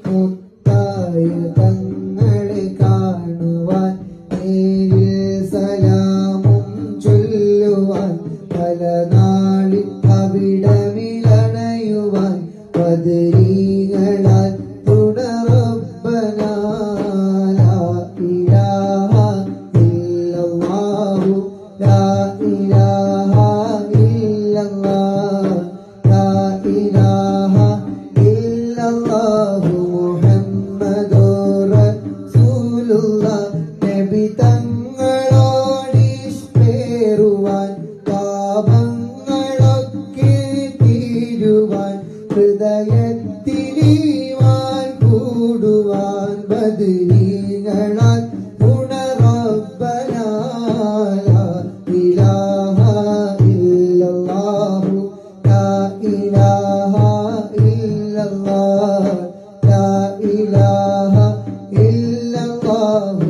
മുത്തായ തങ്ങളെ കാണുവാൻ നേരിൽ സലാമും ചൊല്ലുവാൻ പല നാളിൽ അവിടമിലണയുവാൻ ബദരീകളാൽ തുടറബ്ബനാ ലാ ഇലാഹ ഇല്ലല്ലാഹു ലാ ഇലാഹ ഇല്ലല്ലാഹ് ലാ ഇലാഹ ഇല്ലല്ലാഹു മുഹമ്മദുർ റസൂലുള്ളാഹ് നബി തങ്ങളോടിഷ്ടേറുവാൻ പാപങ്ങളൊക്കെ തീരുവാൻ ഹൃദയത്തിലീവാൻ കൂടുവാൻ ബദരീകളാൽ ഉണറബ്ബനാ ലാ ഇലാഹ ഇല്ലല്ലാഹു ലാ ഇലാഹ ഇല്ലല്ലാഹ് ലാ ഇലാഹ ഇല്ലല്ലാഹു